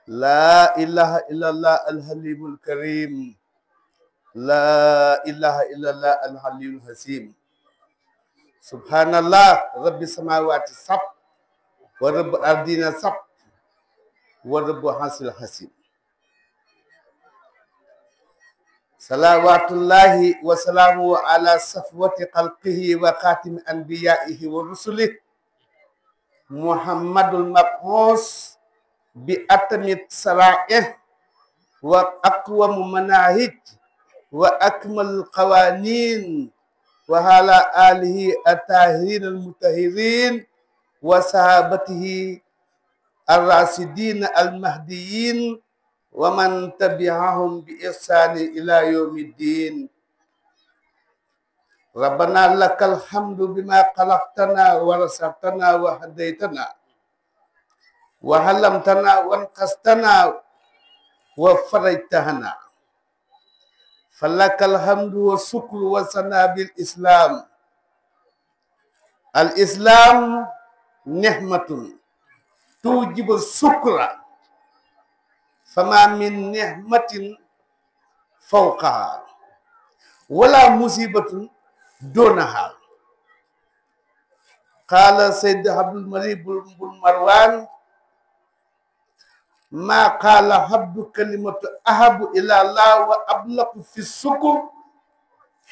لا إله إلا الله الحليم الكريم لا إله إلا الله الحليم الحسيم سبحان الله رب السماوات السبع ورب الأرضين السبع ورب حاصل الحسيم صلوات الله وسلامه على صفوة خلقه وخاتم أنبيائه ورسله محمد المبعوث بأتم الشرائع وأقوم مناهج وأكمل القوانين وعلى آله الطاهرين المطهرين وصحابته الراشدين المهديين ومن تبعهم بإحسان إلى يوم الدين ربنا لك الحمد بما خلقتنا ورزقتنا وهديتنا وعلمتنا وانقذتنا وفرجتنا فلك الحمد والشكر والثناء بالإسلام الإسلام نعمة توجب الشكر فما من نعمة فوقها ولا مصيبة دونها قال سيد عبد الملك بن مروان ما قال عبد كلمة أحب إلى الله وأبلغ في الشكر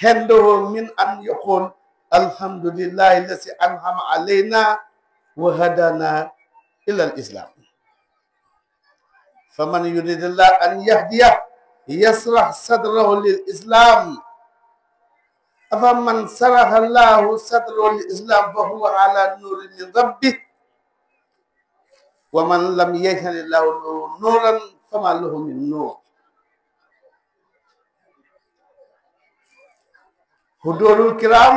عنده من أن يقول الحمد لله الذي أنعم علينا وهدانا إلى الإسلام فمن يريد الله أن يهديه يشرح صدره للإسلام فمن شرح الله صدره للإسلام فهو على نور من ربه ومن لم يجعل الله نورا فما له من نور حضور الكرام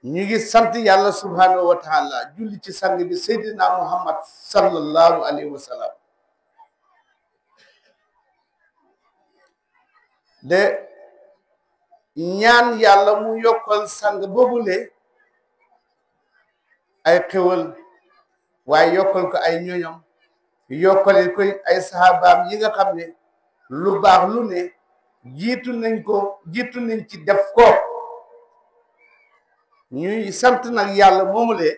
ñu ngi sant yàlla subhanahu wa taala julli ci sang bi seydina muhammad sallallahu alayhi wa sallam de ñaan yàlla mu yokkal sang boobule ay xewal waaye yokkal ko ay ñoñom yokkale ko ay sahabaam yi nga xam ne lu baax lu ne jiitu nañ ci def ko ñuy sant nag yàlla moomule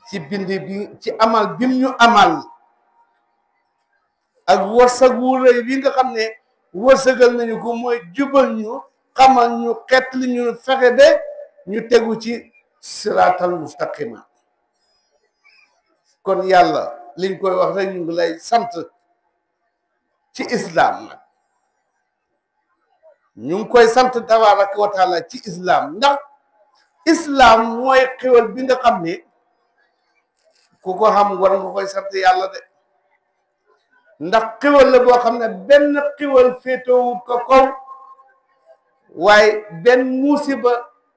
ci bind bi ci amal bim ñu amal ak wërsëg wu rëy bi nga xam ne wërsëgal nañu ko mooy jubal ñu xamal ñu xet li ñu fexe ba ñu tegu ci siraatal mustaqima kon yàlla liñ koy wax rek ñu ngi lay sant ci islam nag ñu ngi koy sant tabaraka wa taala ci islam ndax islam mooy xéwal bi nga xam ne ku ko xam war nga koy sant yàlla de ndax xéwal la boo xam ne benn xéwal féetewut ko kaw waaye benn musiba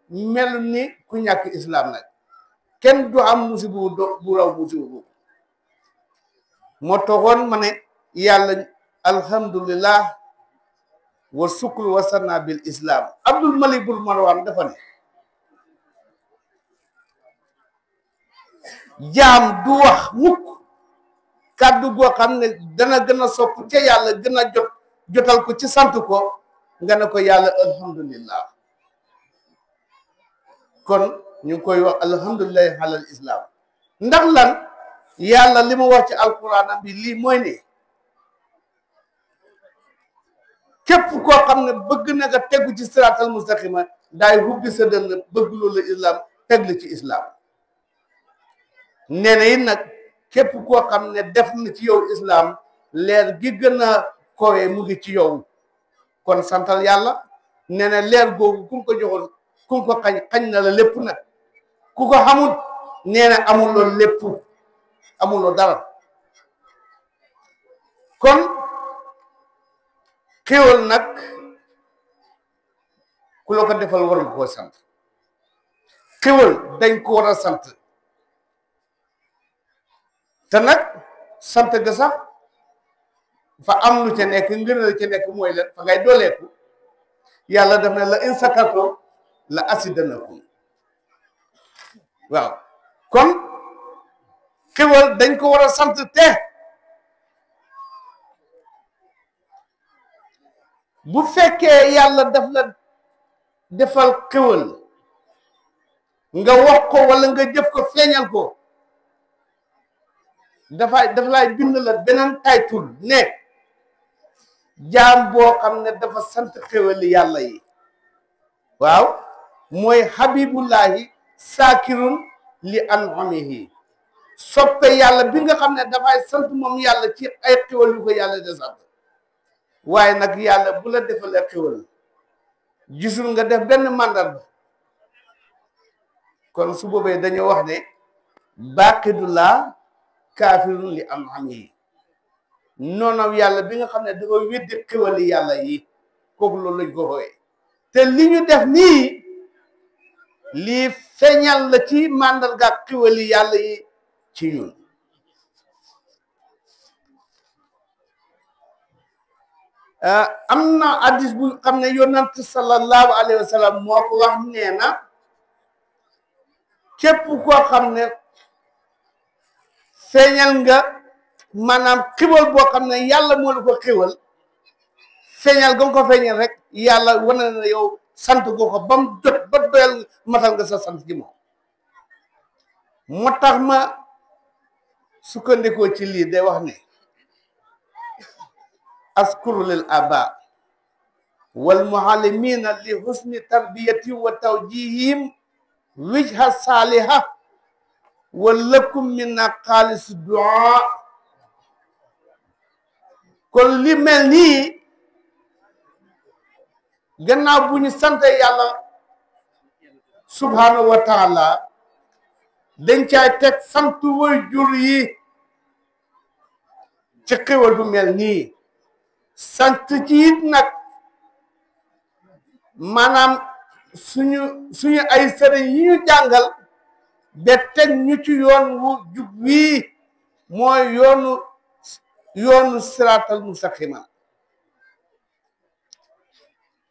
mel ni ku ñàkk islam nag kenn du am musiba bu raw musiba boobu moo taxoon ma ne yàlla alhamdulillah wa sukru wa sanna bil islam abdul malik bul marwan dafa ne jaam du wax mukk kàddu goo xam ne dana gën a sopp ca yàlla gën a jotal ko ci sant ko nga ne ko yàlla alhamdulillah kon ñu ngi koy wax alhamdulillahi alal islam ndax lan yàlla li mu wax ci alquran bi lii mooy ne képp koo xam ne bëgg na nga tegu ci siraatal mustaqima daay hubbi sa dënn bëgg loolu islam teg la ci islam nee na it nag képp koo xam ne def na ci yow islam leer gi gën a kowee mu ngi ci yow kon santal yàlla nee na leer googu ku ko joxoon ku ko xañ na la lépp nag ku ko xamul nee na amuloo lépp amuloo dara kon xéwal nag ku la ko defal war nga koo sant xéwal dañ ko war a sant te nag sant ga sax fa am lu ca nekk ngën la ca nekk mooy lan fa ngay dooleeku yàlla def na la in sakartum la asidanakum waaw kon xéwal dañ ko war a sant te bu fekkee yàlla daf la defal xéwal nga wax ko wala nga jëf ko feeñal ko daf lay bind la beneen taytul ne jaam boo xam ne dafa sant xéwali yàlla yi waaw mooy habibullahi saakirun li an'amihi soppe yàlla bi nga xam ne dafay sant moom yàlla ci ay xéwal yu ko yàlla de sant waaye nag yàlla bu la defalee xéwal gisul nga def benn màndarga kon su boobee dañoo wax ne baqidullah kaafirun li an'amihi noonu yàlla bi nga xam ne dafa weddi xéwali yàlla yi kooku loolu lañ ko xooyee te li ñu def nii lii feeñal la ci màndarga xéwali yàlla yi ci ñun am na hadis bu xam ne yonent sallallahu alayhi wa sallam moo ko wax nee na képp koo xam ne feeñal nga maanaam xéwal boo xam ne yàlla moo la ko xéwal feeñal ga nga ko feeñal rek yàlla wane na yow sant goo ko ba mu jot ba doyal matal nga sa sant ci moom moo tax ma sukkandikoo ci lii day wax ne askuru lil aba wal muallimina li husni tarbiyati wa tawjihim wijha saliha wa lakum minna xaalis du'a kon li mel nii gannaaw bu ñu sante yàlla subhanahu wa taala dañ caay teg sant way jur yi ci xéwal bu mel nii sant ci it nag maanaam suñu ay sëriñ yi ñu jàngal ba teg ñu ci yoon wu jub wii mooy yoonu siraatal mustaqima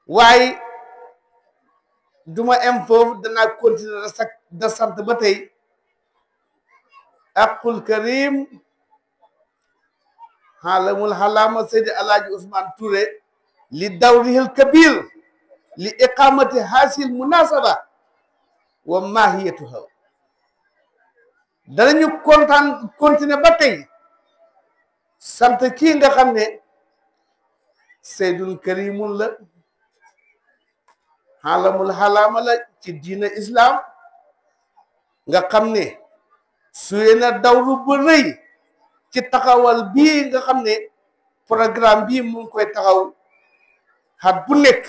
waaye duma em foofu danaa continuer da sant ba tey aqul karim xaalamul xalaama Seydi Alaaji Ousmane Touré li dawrihil kabir li iqamati hasil munasaba wa mahiyatuha danañu continuer ba tey sant kii nga xam ne Seydul Karimun la xaalamul xalaama la ci diina islam nga xam ne suyee na dawru ba rëy ci taxawal bii nga xam ne programme bii mu ngi koy taxaw xat bu nekk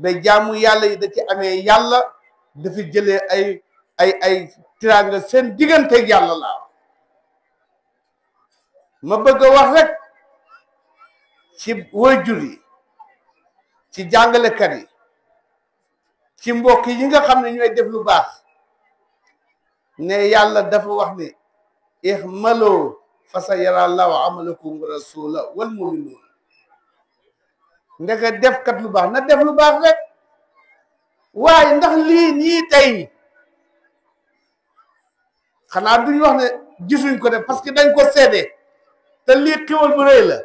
ba jaamu yàlla yi da ci amee yàlla dafa jëlee ay tiraanga seen digganteeg yàlla laa ma bëgg a wax rek ci waajur yi ci jàngalekat yi ci mbokk yi nga xam ne ñooy def lu baax ne yàlla dafa wax ne ihmaloo fa sa yara Allahu amalakum wa rasula wal mu'minun ndeke defkat lu baax na def lu baax rek waaye ndax lii nii tey xanaa duñ wax ne gisuñ ko def parce que dañ ko seede te lii xéwal bu rëy la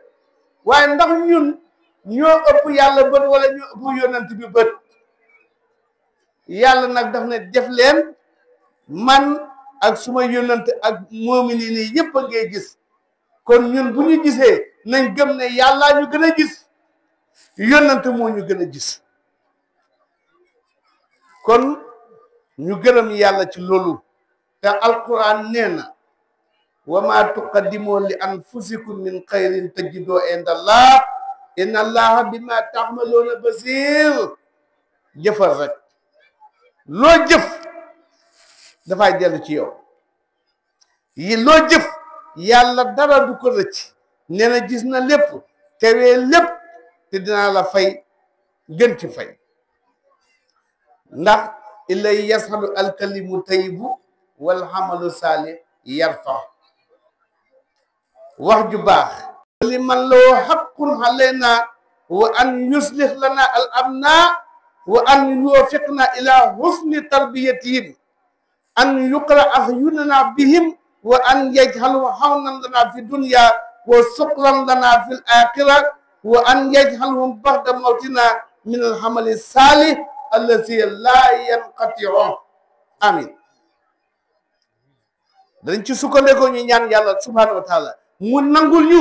waaye ndax ñun ñoo ëpp yàlla bët wala ñoo ëpp yonent bi bët yàlla nag daf ne def leen man ak suma yonent ak mu'minin yi yëpp a ngay gis kon ñun bu ñu gisee nañ gëm ne yàllaa ñu gën a gis yonent moo ñu gën a gis kon ñu gërëm yàlla ci loolu te alquran nee na wa ma tuqaddimu li anfusikum min xayrin tajidoo inda allah inna allaha bima taxmaloona basir jëfal rek loo jëf dafay dellu ci yow yi loo jëf yàlla dara du ko rëcc nee na gis na lépp tewee lépp te dinaa la fay gën ci fay ndax ilay yashadu alkalimu tayibu wal xamalu saali yarfa wax ju baax li man loo xaqun alayna wa an yuslih lana al amna wa an yuwaffiqna ila husni tarbiyatihim an yuqra ahyunana bihim wa an yaj'alhu hawnan lana fi dunya wa suqran lana fil akhirah wa an yaj'alhu ba'da mawtina min al-amali salih allazi la yanqati'u amin. dañ ci sukkandekoo ñu ñaan yàlla subhanahu wa taala mu nangul ñu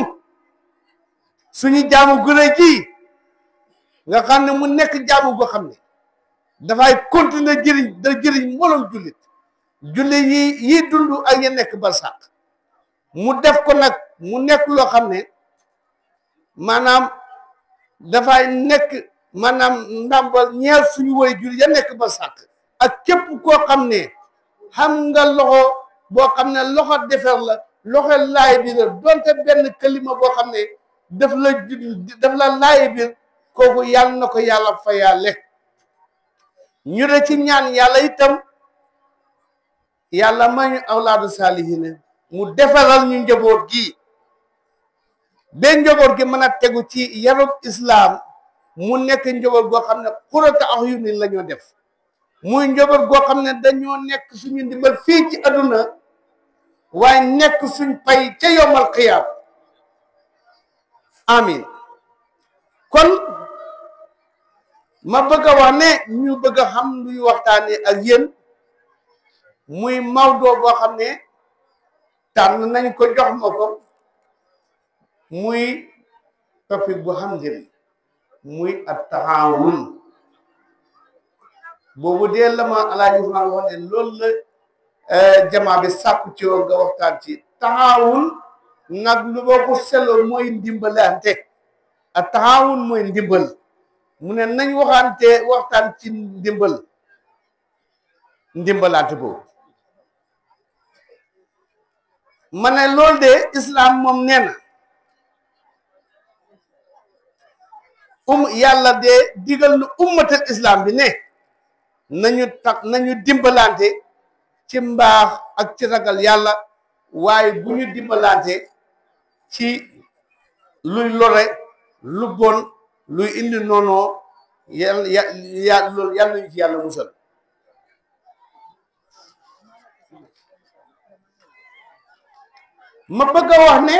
suñu jaamu gën ji nga xam ne mu nekk jaamu goo xam ne dafay continuer jëriñ mbooloom jullit yi dund ak ya nekk barsàq mu def ko nag mu nekk loo xam ne maanaam dafay nekk maanaam ndàmbal ñeer suñu woy jullit ya nekk barsàq ak képp koo xam ne xam nga loxo boo xam ne loxo defer la loxo laay bi la donte benn kalima boo xam ne daf la laay biir kooku yàlla na ko yàlla fayaale ñu de ci ñaan yàlla itam yàlla ma ñu awlaadu saalihiin mu defaral ñu njaboot gi ba njaboot gi mën a tegu ci yarub islaam mu nekk njaboot goo xam ne qurratu a'yunin la ñoo def muy njaboot goo xam ne dañoo nekk suñu ndimbal fii ci aduna waaye nekk suñ pay ca yowmal qiyaam amin kon ma bëgg a wax ne ñu bëgg a xam luy waxtaane ak yéen muy mawdoo boo xam ne tànn nañ ko jox ma ko muy topic bu xam njëriñ muy at-taawun boobu dee la ma alaaji Usmaan wax ne loolu la jamaa bi sàkku ci woon nga waxtaan ci taawun nag lu boo ko seloon mooy ndimbalante at-taawun mooy ndimbal mu ne nañ waxtaan ci ndimbalante boobu ma ne loolu de islam moom nee na yàlla de digal nu ummatal islam bi ne nañu dimbalante ci mbaax ak ci ragal yàlla waaye bu ñu dimbalante ci luy lore lu bon luy indi noonoo loolu yàlla nañu ci yàlla musal ma bëgg a wax ne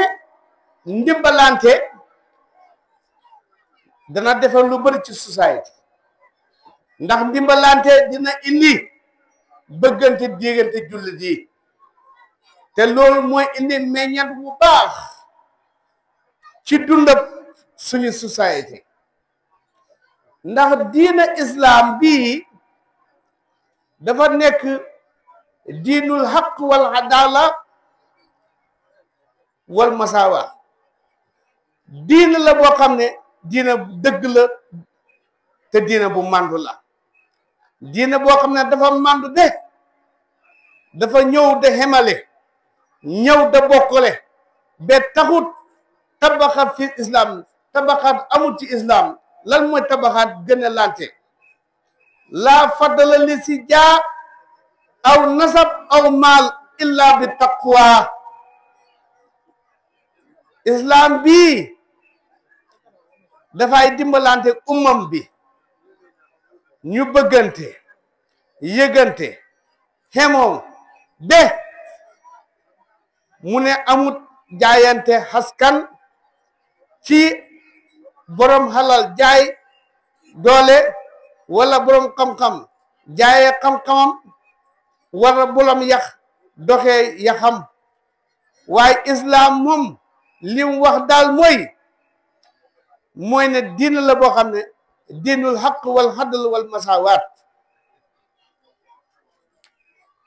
ndimbalante dana defar lu bari ci société ndax ndimbalante dina indi bëggante diggante jullit yi te loolu mooy indi meññat bu baax ci dundab suñu société ndax diina islam bii dafa nekk diinul haqq wal adala wal masawa diina la boo xam ne diina dëgg la te diina bu màndu la diina boo xam ne dafa màndu de dafa ñëw de xemale ñëw de bokkale ba taxut tabaxat fi islam tabaxat amul ci islam lan mooy tabaxat gën a lante laa faddala li si jaa aw nasab aw maal illa bi taqwa islam bii dafay dimbalante ummam bi ñu bëggante yëgante xemoo be mu ne amut jaayante xaskan ci borom halal jaay doole wala borom xam-xam jaaye xam-xamam wala borom yax doxee yaxam waaye islam moom lim wax daal mooy ne diina la boo xam ne diinul haqq wal adl wal masawaat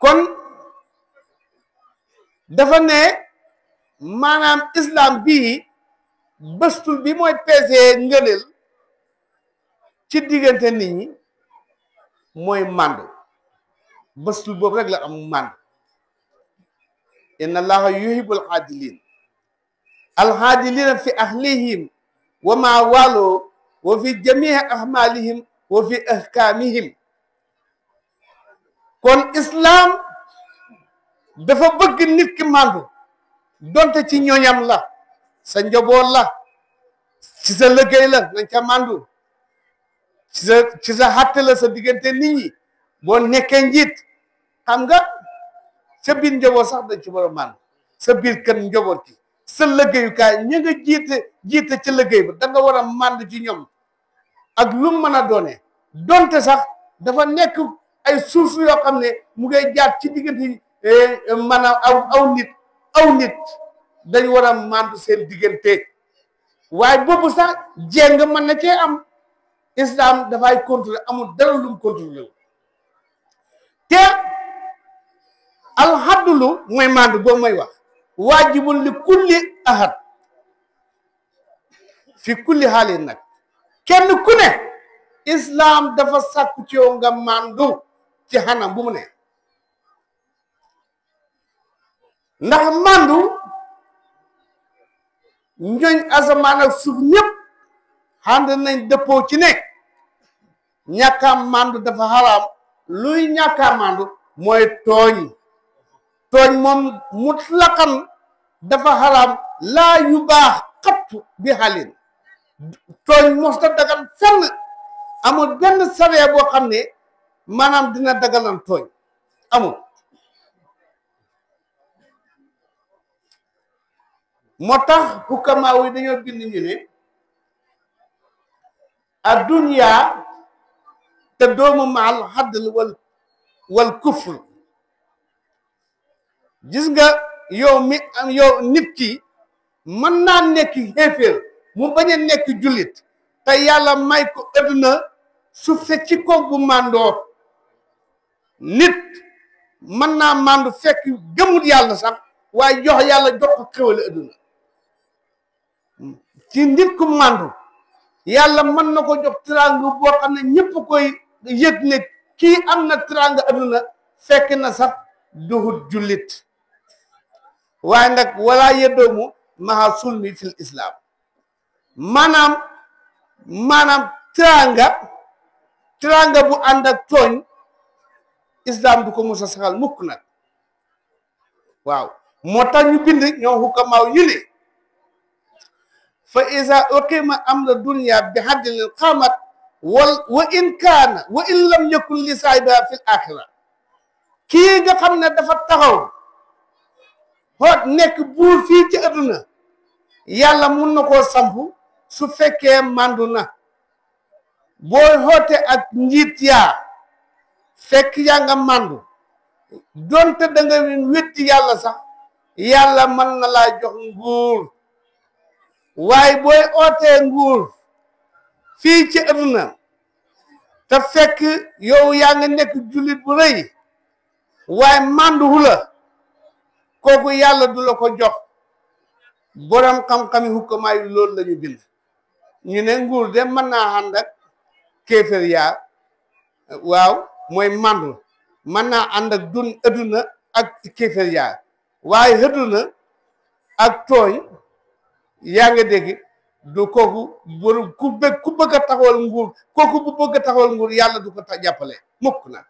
kon dafa ne maanaam islam bii bëstul bi mooy peese ngëneel ci diggante nit ñi mooy màndu bëstul boobu rek la am màndu inna allaha yuhibbul aadilin alhaadilina fi ahlihim wa ma waloo wa fi jamii ahmalihim wa fi ahkamihim kon islam dafa bëgg nit ki màndu donte ci ñooñam la sa njaboot la ci sa liggéey la nañ ca màndu ci sa xatte la sa diggante nit ñi boo nekkee njiit xam nga sa biir njaboot sax dañ ci war a màndu sa biir kër njaboot ki sa liggéeyukaay ñi nga jiite ci liggéey ba da nga war a mànd ci ñoom ak lu mën a doone donte sax dafa nekk ay suuf yoo xam ne mu ngay jaar ci diggante maanaam aw nit dañ war a mànd seen diggante waaye boobu sax jéng mën na cee am islam dafay contrôler amul dara lum contrôler te alxadulu mooy mànd boobu may wax waajibun li kulli ahad fi kulli xaalin nag kenn ku ne islam dafa sàkku ci yow nga màndu ci xanam bu mu ne ndax màndu ñooñ asamaan ak suuf ñëpp ànd nañ dëppoo ci ne ñàkkaa màndu dafa xaraam luy ñàkkaa màndu mooy tooñ moom mutlaqan dafa xaraam laa yu baax xattu bi xalin tooñ mosta dagan fenn amul benn saree boo xam ne maanaam dina dagalan tooñ amul moo tax hukamaaw yi dañoo bind ñu ne adduniya te doomu maal xaddal wal kufr gis nga yow nit ki mën naa nekk xéeféer mu bañ a nekk jullit te yàlla may ko adduna su fe ci ko bu màndoo nit mën naa màndu fekk gëmut yàlla sax waaye yàlla jox ko xéwale adduna ci nit ku màndu yàlla mën na ko jox tiraanga boo xam ne ñëpp koy yëg ne kii am na tiraanga adduna fekk na sax duhut jullit waaye nag walaa yeddoomu maha sulmi fil islam maanaam tiraanga bu ànd ak tooñ islam du ko mos a saxal mukk nag waaw moo tax ñu bind ñoo xukamaaw ñu ne fa isa uqima amra dunya bi haddil qaamat wa in kaana wa in lam yakun li saahibiha fil axira kii nga xam ne dafa taxaw xoot nekk buur fii ci adduna yàlla mun na koo sampu su fekkee màndu na boo xoote ak njiit yaa fekk yaa nga màndu donte da nga wetti yàlla sax yàlla mën na laa jox nguur waaye booy ootee nguur fii ci adduna te fekk yow yaa nga nekk jullit bu rëy waaye màndu hula kooku yàlla du la ko jox borom xam-xami hukkamaa yi loolu la ñu bind ñu ne nguur de mën naa ànd ak kéefér yaa waaw mooy màndu mën naa ànd ak adduna ak kéefér yaa waaye adduna ak tooñ yaa nga dégg du kooku borom ku bëgg a taxawal nguur kooku bu bëgg a taxawal nguur yàlla du ko jàppale mukk na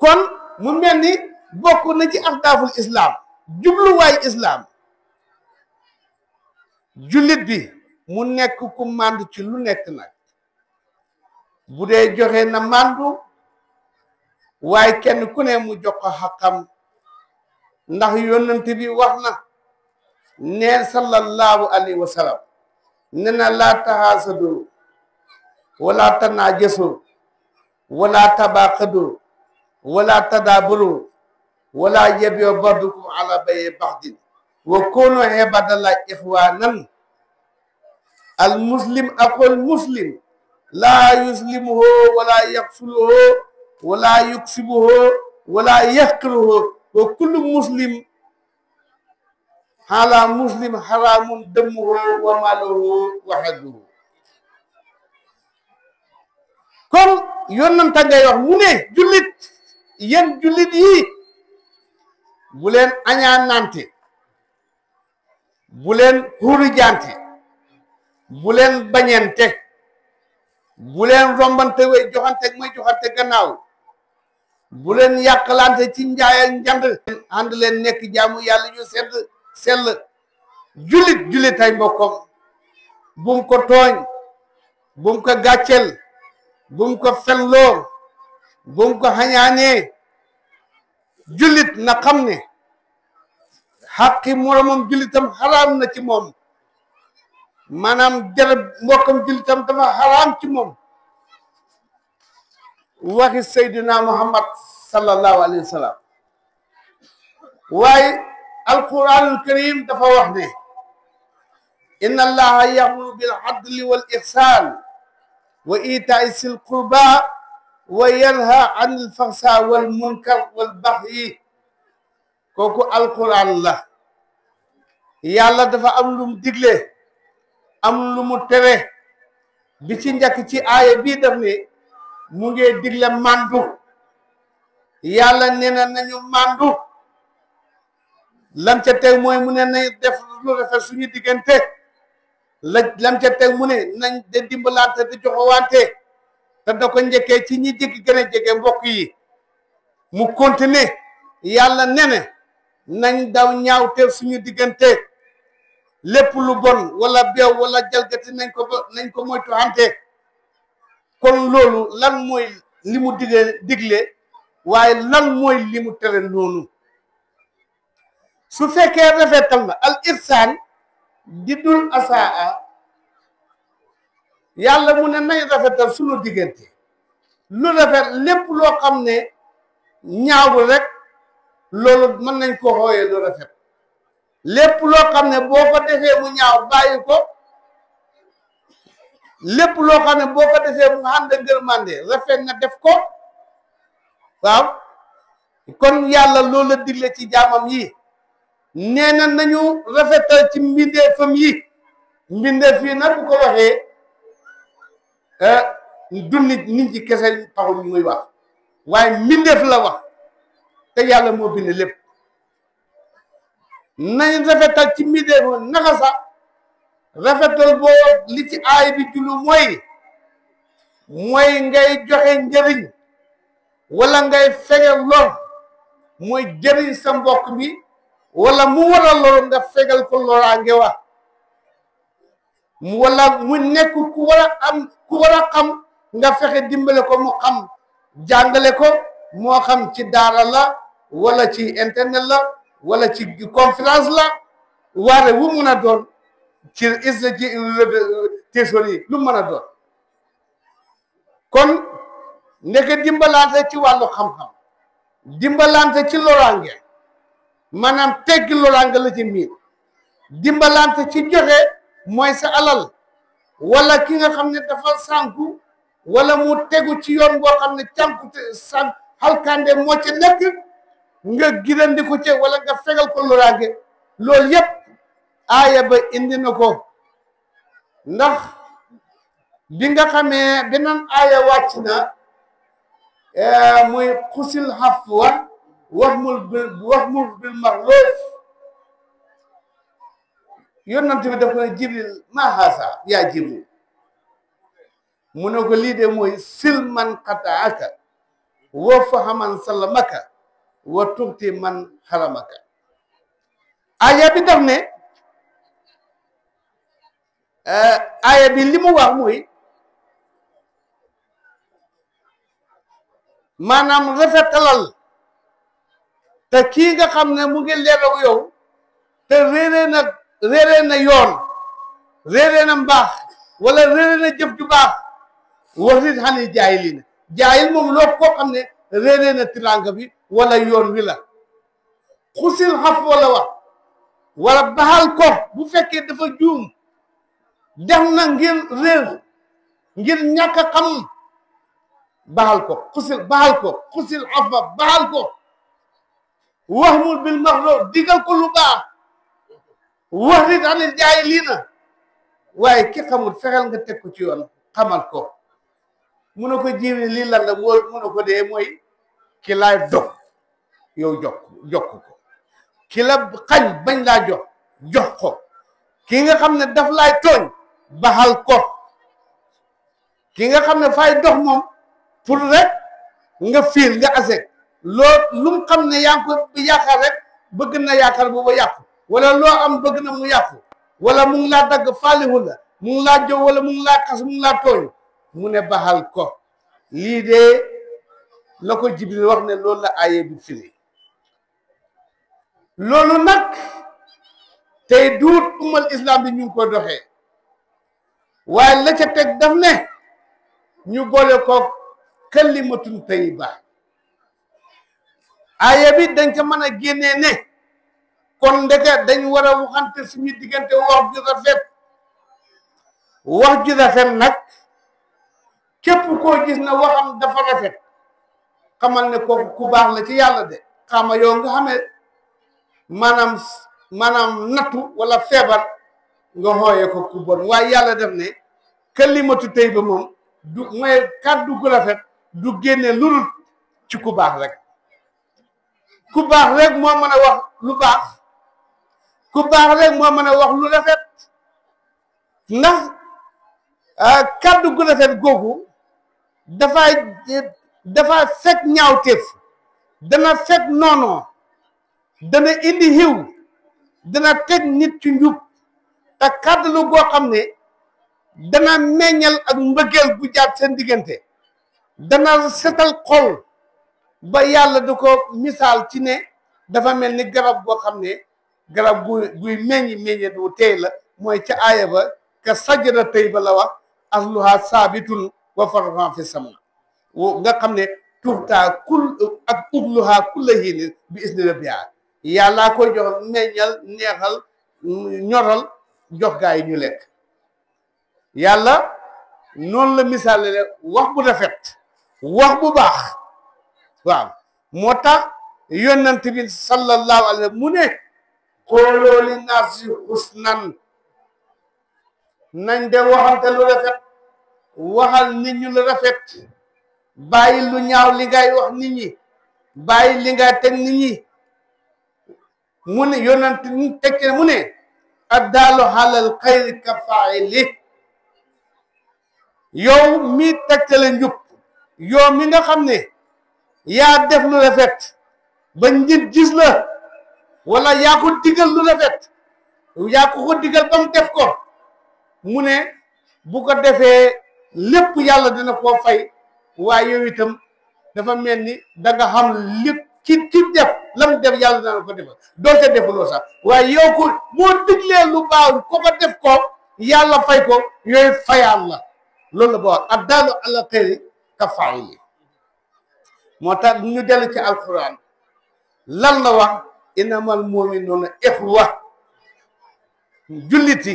kon mu mel ni bokk na ci ahdaaful islam jubluwaay islam jullit bi mu nekk ku màndu ci lu nekk nag bu dee joxe na màndu waaye kenn ku ne mu jox ko xaqam ndax yonent bi wax na neen sallallahu alayhi wa sallam ne na laa taxaasadu wala tanaajasu wala tabaqadu wala tadaaburu wala yabiu badukum ala bayi baxdin wa kunu ibadallah ixwanan al muslim aqul muslim laa yuslimuhu wala yaxsuluhu wala yuksibuhu wala yaxqiruhu wa kullu muslim xaala muslim xaraamun dëmmuhu wa maaluhu wa xadduhu kon yonanta ngay wax mu ne jullit yéen jullit yi bu leen añaanante bu leen xurijante bu leen bañente bu leen rombante way joxante may joxante gannaaw bu leen yàqalante ci njaay ak njand ànd leen nekk jaamu yàlla ñu sell jullit ay mbokkam bum ko tooñ bum ko gàccel bum ko fenloo bum ko xañaanee jullit na xam ne xaqi moromam jullitam xaraam na ci moom maanaam jarab mbokkam jullitam dafa xaraam ci moom waxi Seydina Muhammad sallallahu alayhi wa sallam waaye alquranul karim dafa wax ne inna allaha ya'muru bil adli wal ihsan wa ita'i sil qurba wa yanha anil fahsha wal munkar wal baghi kooku alquran la yàlla dafa am lu mu digle am lu mu tere bi ci njëkk ci aaya bii daf ne mu ngi digle mandu yàlla nee na nañu mandu lam ca teg mooy mu ne nañ def lu rafet suñu diggante lam ca teg mu ne nañ de dimbalante di joxowante te da ko njëkkee ci ñi jëkk gën a jege mbokk yi mu continuer yàlla nene nañ daw ñaawteef suñu diggante lépp lu bon wala beew wala jalgati nañ ko moytu hante kon loolu lan mooy li mu digle waaye lan mooy li mu tere noonu su fekkee rafetal na al ihsaan di dul asaa yàlla mu ne nañ rafetal suñu diggante lu rafet lépp loo xam ne ñaawul rek loolu mën nañ ko xooyee lu rafet lépp loo xam ne boo ko defee mu ñaaw bàyyi ko lépp loo xam ne boo ko defee mu ànd ngërmande rafet na def ko waaw kon yàlla loolu la digle ci jaamam yi nee na nañu rafetal ci mbindeefam yi mbindeef yi nag bu ko waxee du nit ñi kese taxul muy wax waaye mbindeef la wax te yàlla moo bind lépp nañ rafetal ci mbindeef naka sax rafetal boo li ci aay bi julu mooy ngay joxe njëriñ wala ngay fegal lor mooy jëriñ sa mbokk mi wala mu war a lor nga fegal ko loraange wax wala mu nekk ku war a xam nga fexe dimbale ko mu xam jàngale ko moo xam ci daara la wala ci internet la wala ci conférence la waare wu mun a doon ci téléphone lu mën a doon kon ndeke dimbalante ci wàllu xam-xam dimbalante ci loraange maanaam teggi loraange la ci miin dimbalante ci joxe mooy sa alal wala ki nga xam ne dafa sànku wala mu tegu ci yoon boo xam ne cànkute sànk xalkande moo ci nekk nga girandi ko ci wala nga fegal ko loraange loolu yépp aaya ba indi na ko ndax bi nga xamee beneen aaya wàcc na muy xusil xafwa waxmul bil ma'ruf yonent bi daf ko ne Jibril maa haasa yaa Jibril mu ne ko lii de mooy silman qataaka wa fahaman salamaka wa tuxti man xaramaka aaya bi daf ne aaya bi li mu wax mooy maanaam rafetalal te kii nga xam ne mu ngi leeraw yow te réeree na yoon réeree na mbaax wala réeree na jëf ju baax wax nit xani jaayilina jaayil moom loo koo xam ne réeree na tiranga bi wala yoon wi la xusil xaf wala wax wala baxal ko bu fekkee dafa juum def na ngir réer ngir ñàkk a xam baxal ko xusil xafa baxal ko waxmul bil maxruf digal ko lu baax wax nit xani jaayilina waaye ki xamul fexeel nga teg ko ci yoon xamal ko mu ne ko jiiri lii lan la mu ne ko dee mooy ki laay dog yow jokk ko ki la xañ bañ laa jox ko ki nga xam ne daf laay tooñ baxal ko ki nga xam ne fay dox moom pour rek nga fiir nga asek loo lu mu xam ne yaa ngi ko yaakaar rek bëgg na yaakaar booba yàqu wala loo am bëgg na mu yàqu wala mu ngi laa dagg faalihu la mu ngi laa jow wala mu ngi laa xas mu ngi laa tooñ mu ne baxal ko lii de la ko Jibril wax ne loolu la aaye bi firi loolu nag tey duut ummal islam bi ñu ngi ko doxee waaye la ca teg daf ne ñu boole ko kalimatun tayyiba aaya bi dañ ko mën a génnee ne kon ndeke dañ war a waxante suñu diggante wax ju rafet wax ju rafet nag képp koo gis na waxam dafa rafet xamal ne kooku ku baax la ci yàlla de xama yow nga xamee maanaam nattu wala feebar nga xooyee ko ku bon waaye yàlla def ne kalimatu tayyiba moom du mooy kàddu gu rafet du génne lurul ci ku baax rek ku baax rek moo mën a wax lu baax ku baax rek moo mën a wax lu rafet ndax kàddu gu rafet googu dafa fekk ñaawteef dana fekk noonoo dana indi xiw dana teg nit ci njub te kàddu lu goo xam ne dana meññal ak mbëggeel gu jaat seen diggante dana setal xol ba yàlla du ko misaal ci ne dafa mel ni garab goo xam ne garab guy meññe du tey la mooy ca aaya ba ka sajara tey ba la wax asluha saabitun wa farha fi sama nga xam ne tuxtaa ak ubluha kulla hiinin bi isni rabbiha yàllaa koy jox meññal neexal ñoral jox gaa yi ñu lekk yàlla noonu la misaale le wax bu rafet wax bu baax waaw moo tax yonent bi sallallahu alayhi wa sallam mu ne xooloo li naasi husnan nañ de waxante lu rafet waxal nit ñu lu rafet bàyyi lu ñaaw li ngay wax nit ñi bàyyi li ngay teg nit ñi mu ne yonent ñu teg mu ne addaalu alal xayri ka faa'ili yow mi tegtale njub yow mi nga xam ne yaa def lu rafet ba nit gis la wala yaa ko digal lu rafet yaa ko digal ba mu def ko mu ne bu ko defee lépp yàlla dina koo fay waaye yow itam dafa mel ni da nga xam lépp ki def la mu def yàlla dana ko defal doonte defuloo sax waaye yow ko moo diglee lu baax ko ko def ko yàlla fay ko yooyu fayal la loolu la boo wax addaalu ala xayri ka faa'ili moo tax ñu dellu ci alquran lan la wax innamal mu'minuuna ixwa julliti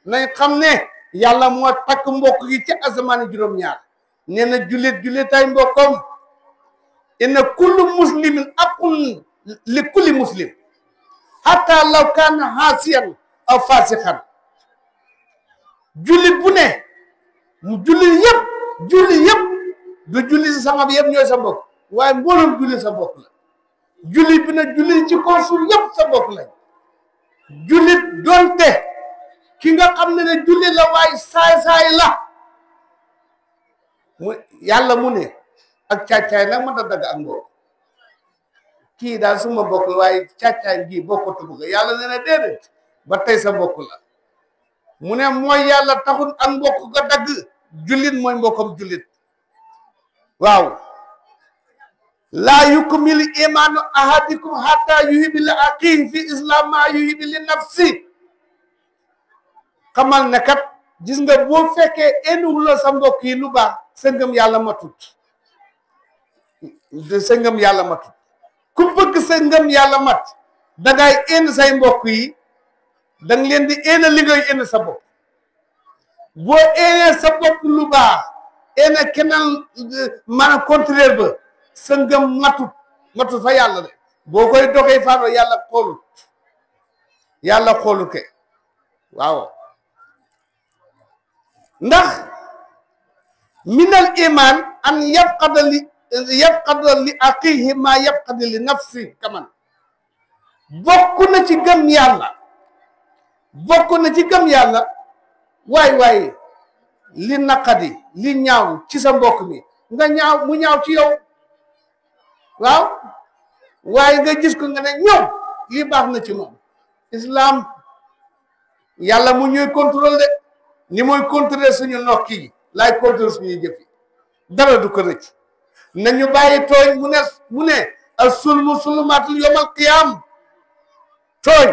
nañ xam ne yàlla moo takk mbokk yi ci asamaani juróom-ñaar nee na jullitay mbokkom inna kullu muslimin aqun li kulli muslim hatta law kaana haasiyan aw faasiqan jullit bu ne mu jullit yëpp du jullit si sama bi yëpp ñooy sa mbokk waaye mbooloom jullit sa mbokk la jullit bi nag jullit ci konsul yëpp sa mbokk lañ jullit doonte ki nga xam ne jullit la waaye saay-saay la mu yàlla mu ne ak càccaay nag mën a dagg ak mbokk kii daal suma mbokk la waaye càccaay gii bokkatu bëgg yàlla nee na déedéet ba tey sa mbokk la mu ne mooy yàlla taxul ak mbokk ga dagg jullit mooy mbokkam jullit waaw laa yukmilu imaanu ahadikum hatta yuhibbu li axiihi fi islam ma yuhibbu li nafsi xamal ne kat gis nga boo fekkee enwula sa mbokk yi lu baax sa ngëm yàlla matut sa ngëm yàlla matut ku bëgg sa ngëm yàlla mat dangay enn say mbokk yi danga leen di enn li ngay enn sa bopp boo eenee sa bopp lu baax ene keneen maanaam contraire ba sa ngëm matut fa yàlla de boo koy doxee faaro yàlla xoolut ke waaw ndax minal iman an yabqada li aqihi ma yabqada li nafsi kaman bokk na ci gëm yàlla waay li naqadi li ñaaw ci sa mbokk mi nga mu ñaaw ci yow waaw waaye nga gis ko nga ne ñoom lii baax na ci moom islam yàlla mu ñuy contrôle de ni mooy contrôler suñu nokki yi laay contrôler suñuy jëf yi dara du ko rëcc nañu bàyyi tooñ mu ne as sulmu sulumatul yawmal qiyaam tooñ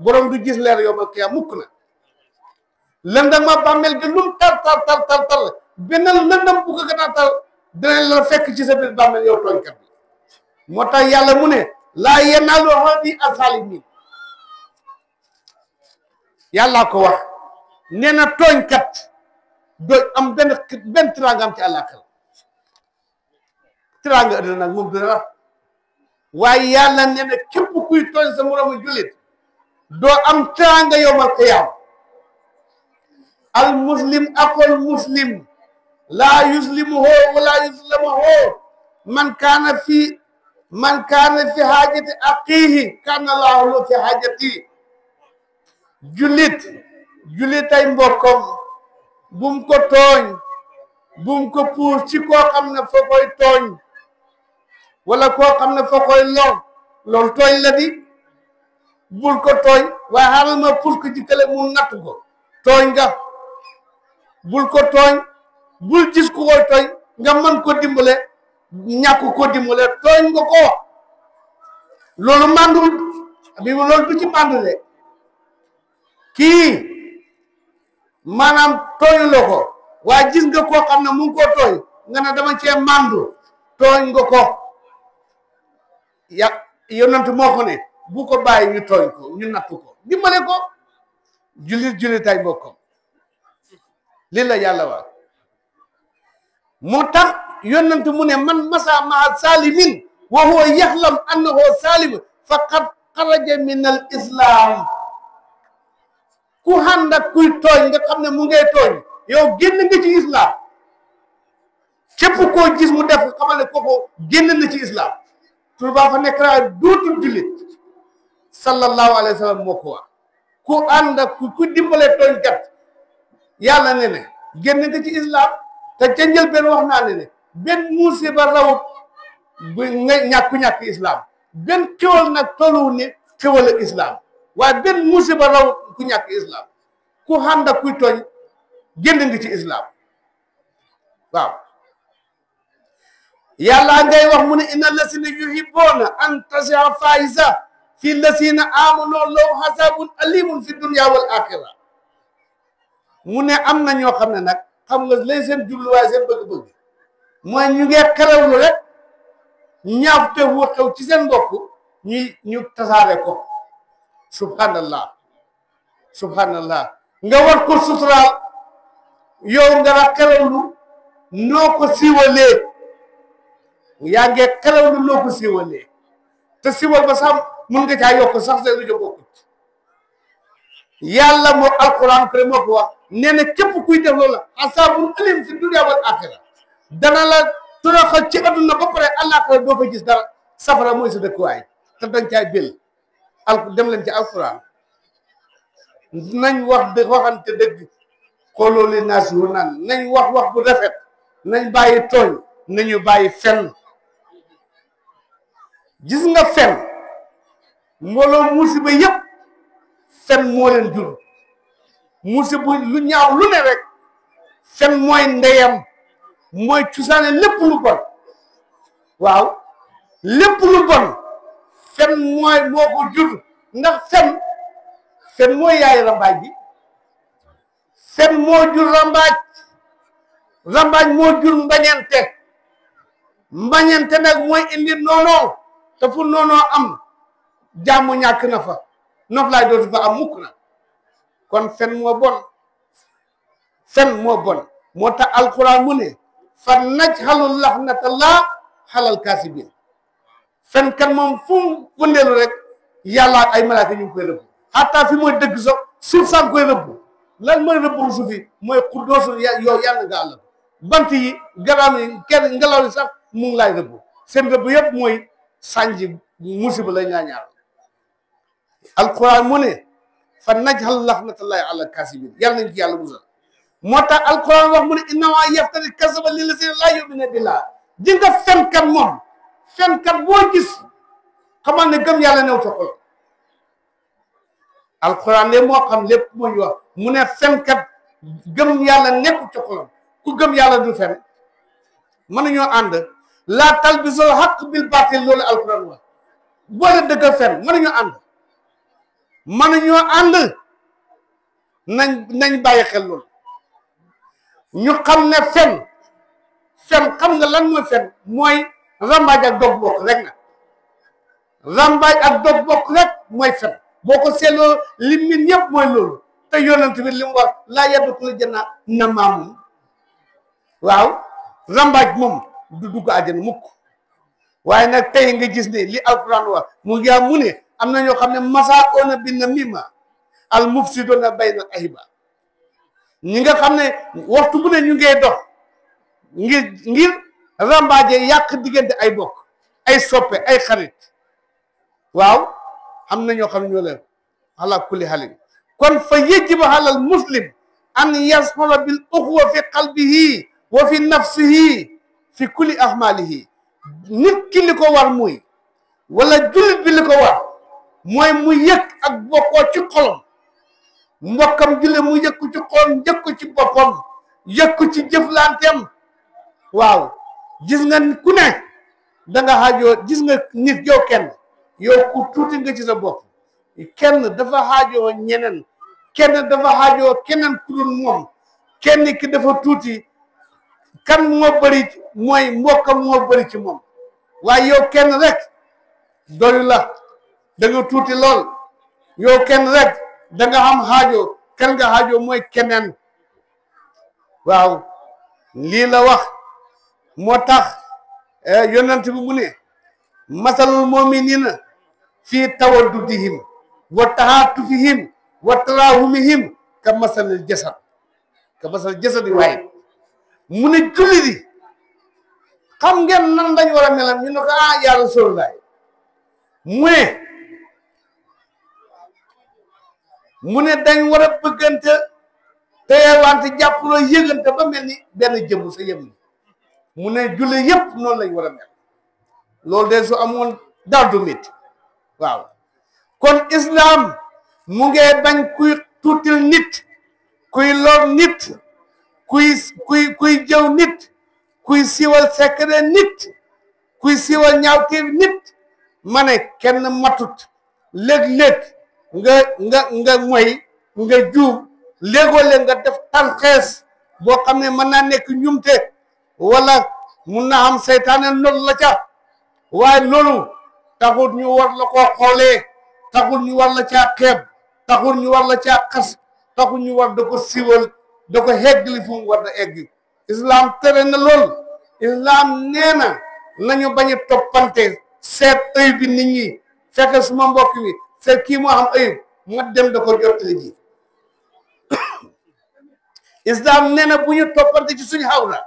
borom du gis leer yombal qiyaam mukk na lëndam ma bàmmeel gi lum tar benn lëndam bu ko gën a tar dinañ la fekk ci sa biir bàmmeel yow tooñkat bi moo tax yàlla mu ne laa yanaalu ahdi az-zaalimiin yàllaa ko wax nee na tooñkat doo am benn tiraangam ci àllaaxira tiraanga ëddina nag moom dina waaye yàlla nee na képp kuy tooñ sa moromu jullit doo am tiraanga yawmal qiyaam al muslim akol muslim laa yuslimuhu wala yuslamuhu man kaana fi haajati aqiihi kaana llaahu lahu fi haajati jullit ay mbokkam bum ko tooñ bum ko puus ci koo xam ne foo koy tooñ wala koo xam ne foo koy lor loolu tooñ la di bul ko tooñ waaye xaaral ma puus ko ci kële mu natt ko tooñ nga bul ko tooñ bul gis ku koy tooñ nga mën ko dimbale ñàkk ko dimbale tooñ nga ko loolu mandul bi loolu du ci mandule kii maanaam tooñ la ko waaye gis nga koo xam ne mu ngi koo tooñ nga ne dama cee mandu tooñ nga ko yonent moo ko ne bu ko bàyyi ñu tooñ ko ñu nattu ko dimbale ko jullit ay bokkam lii la yàlla wax moo tax yonent mu ne man masa maa salimin wa huwa yaxlam annahu salim faqad xaraja min al islam ku ànd ak kuy tooñ nga xam ne mu ngay tooñ yow génn nga ci islam képp koo gis mu def xamal ne kooku génn na ci islam tur baa fa nekk raa dootul jullit sallallahu alayhi wa sallam moo ko wax ku ànd ak ku dimbale tooñ kat yàlla ne ne génn nga ci islam te ca njëlbeen wax naa ne benn musiba rawut bu nga ñàkk islam benn xéwal nag tolluwu ne xéwal ak islam waaye benn musiba rawut ku ñàkk islam ku ànd ak kuy tooñ génn nga ci islam waaw yàlla ngay wax mu ne inna lasina yuhibbuuna an tasia faisa fi lasina amanu lahum hasabun alimun fi dunya wal axira mu ne am na ñoo xam ne nag xam nga lay seen jubluwaay seen bëgg-bëgg mooy ñu ngee xelawlu rek ñaaw te wu xew ci seen mbokk ñu tasaare ko subhanallah nga war ko suturaal yow nga la xelawlu noo ko siiwalee yaa ngee xelawlu noo ko siiwalee te siiwal ba sax mun nga caa yokk sax seen rajo bokkut yàlla moo alquran kare moo ko wax nee na képp kuy def loolu asaabun alim fi dunya wal axira dana la toroxal ci adduna ba pare àllaaxira doo fa gis dara safara mooy sa dëkkuwaay te dañ caay bél dem leen ci alquran nañ waxante dëgg xooloo li naas yu naan nañ wax bu rafet nañ bàyyi tooñ nañu bàyyi fen gis nga fen mbooloo musiba yëpp fen moo leen jur musiba lu ñaaw lu ne rek fen mooy ndeyam mooy cusaane lépp lu bon waaw lépp lu bon fen mooy moo ko jur ndax fen mooy yaay rambaaj bi fen moo jur rambaaj moo jur mbañante nag mooy indi noonoo te fu noonoo am jàmm ñàkk na fa nof laay dootu fa am mukk na kon fen moo bon moo tax alquran mu ne fa najxalu laxnatallah xalal kaasibin fen kan moom fu mu wëndeelu rek yàlla ak ay malaaka ñu ngi koy rëbb xataa fi mooy dëgg sax suuf saa ngi koy rëbb lan mooy rëbb suuf yi mooy xuddoosu yow yàlla nga àll bant yi garaam yi kenn ngelaw li sax mu ngi laay rëbb seen rëbb yëpp mooy sànji musiba lañ laa ñaar alquran mu ne fa najxal laxnatallahi ala kaasibin yàlla nañ ci yàlla musal moo tax alquran wax mu ne innama yaftari kasaba lillazina laa yu'minuna billah ji nga fenkat moom fenkat boo gis xamal ne gëm yàlla new ca xol alquran ne moo xam lépp mooy wax mu ne fenkat gëm yàlla nekku ca xolam ku gëm yàlla du fen mën nañoo ànd laa talbisul haqq bil baatil loolu alquran wax boole dëgg fen mën nañoo ànd mënuñoo ànd nañ bàyyi xel loolu ñu xam ne fen xam nga lan mooy fen mooy rambaaj ak dog bokk rek na rambaaj ak dog bokk rek mooy fen boo ko seetloo lim min yëpp mooy loolu te yonent bi li mu wax laa yadxulul janna namaamun waaw rambaaj moom du dugg àjjana mukk waaye nag tey nga gis ne li alquran wax mu ngi am mu ne am na ñoo xam ne masaakoona bi namima al mufsiduna bayna ahiba ñi nga xam ne waxtu bu ne ñu ngee dox ngir rambaaje yàq diggante ay bokk ay soppe ay xarit waaw am na ñoo xam ne ñoo leen ala kulli halin kon fa yajibu alal muslim an yashura bil uxwa fi qalbihi wa fi nafsihi fi kulli ahmalihi nit ki li ko war muy wala jullit bi li ko war mooy mu yëg ak bokkoo ci xolom mbokkam julle mu yëg ko ci xolom yëg ko ci boppam yëg ko ci jëflanteem waaw gis nga ku ne da nga xaajoo gis nga nit yow kenn yow ku tuuti nga ci sa bopp kenn dafa xaajoo ñeneen kenn dafa xaajoo keneen ku dul moom kenn ki dafa tuuti kan moo bëri mooy mbokkam moo bëri ci moom waaye yow kenn rek doyu la da nga tuuti lool yow kenn rek da nga xam xaajoo kan nga xaajoo mooy keneen waaw lii la wax moo tax yonent bi mu ne masalul muminina fii tawaddudihim wa tahaatufihim wa tarahumihim ka masalil jasadi waaye mu ne jullit yi xam ngeen nan dañ war a melam ñu ne ko ya Rasulullah mu ne dañ war a bëggante teewante jàppaloo yëgante ba mel ni benn jëmm sa yëm ni mu ne jullit yëpp noonu lañ war a mel loolu de su amoon dara du métti waaw kon islam mu ngee bañ kuy tuutil nit kuy lor nit kuy jëw nit kuy siiwal secret nit kuy siiwal ñaawteef nit ma ne kenn matut léeg-léeg nga moy nga juum léegoo-léeg nga def tarxees boo xam ne mën naa nekk ñumte wala mun naa am seytaane noonu la ca waaye loolu taxul ñu war la koo xoolee taxul ñu war la caa xeeb taxul ñu war la caa xas taxul ñu war da ko siiwal da ko heggali fu mu war da egg islam tere na lool islam nee na nañu bañ a toppante seet ayib bi nit ñi fekk suma mbokk bi seet kii moo xam ayib ma dem da ko jottali ji islam nee na bu ñu toppante ci suñu xawla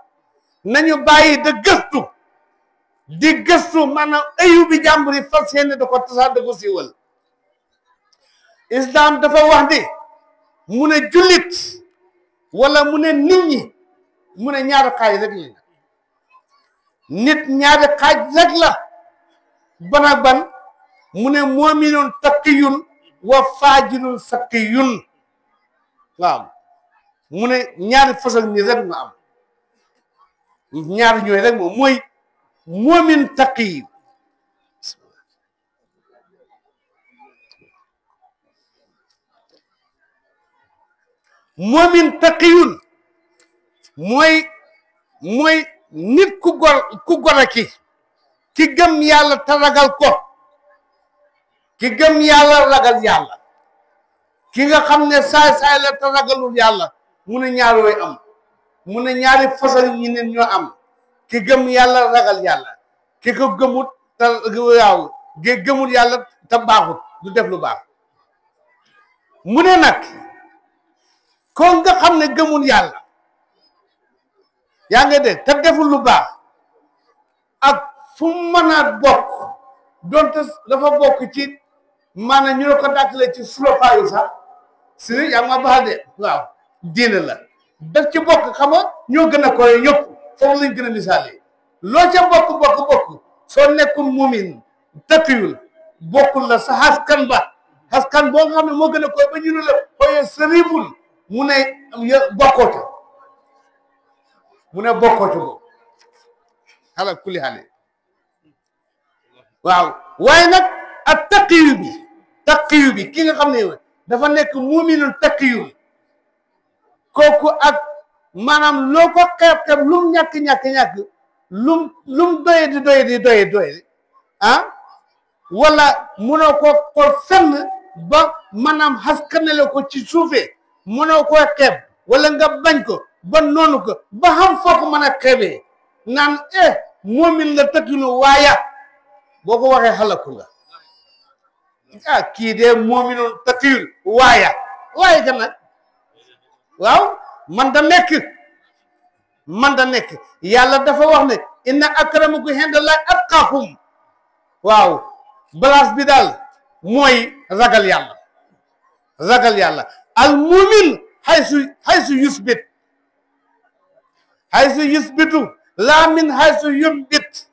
nañu bàyyi da gëstu di gëstu maanaam ayib bi jàmbur yi fas yéene da ko tasaar da ko siiwal islam dafa wax ni mu ne jullit wala mu ne nit ñi mu ne ñaari xaaj rek la nit ñaari xaaj rek la ban ak ban mu ne moominun taqiyun wa faajirun saqiyun waaw mu ne ñaari façon ni rek nga am ñaari ñooy rek moom mooy moomin taqiyu moomin taqiyun mooy nit ku gor ki gëm yàlla te ragal ko ki gëm yàlla ragal yàlla ki nga xam ne saay-saay la te ragalul yàlla mu ne ñaar yooyu am mu ne ñaari façon ñi ne ñoo am ki gëm yàlla ragal yàlla ki ko gëmut te waaw gëmul yàlla te baaxut du def lu baax mu ne nag kon nga xam ne gëmul yàlla yaa ngi de te deful lu baax ak fu mu mën a bokk donte dafa bokk ci maanaam ñu ne ko dàkkale ci sulofaayu sax si yaa ma baax de waaw diine la daf ci bokk xam nga ñoo gën a koy ñëpp foofu lañ gën a misaale loo ca bokk soo nekkul mumin taqiyul bokkul la sa askan ba askan boo nga xam ne moo gën a koy ba ñu ne la xooyee sëriful mu ne bokkooto boobu ala kulli xale waaw waaye nag ak taqiyu bi taqiyu bi ki nga xam ne dafa nekk muminun taqiyu kooku ak maanaam loo ko xeeb-xeeb lum ñàkk-ñàkk-ñàkk lum doye ah wala munoo ko xool fenn ba maanaam xaskanale ko ci suufee munoo koo xeeb wala nga bañ ko ba noonu ko ba xam foo ko mën a xeebee naan moomin la tëkkinu waaya boo ko waxee xalaku nga kii de moominoon tëkkiyul waaye ka nag waaw man da nekk yàlla dafa wax ne inna akramakum indallahi atqakum waaw balaas bi daal mooy ragal yàlla al mumin haysu yusbitu laa min haysu yumbit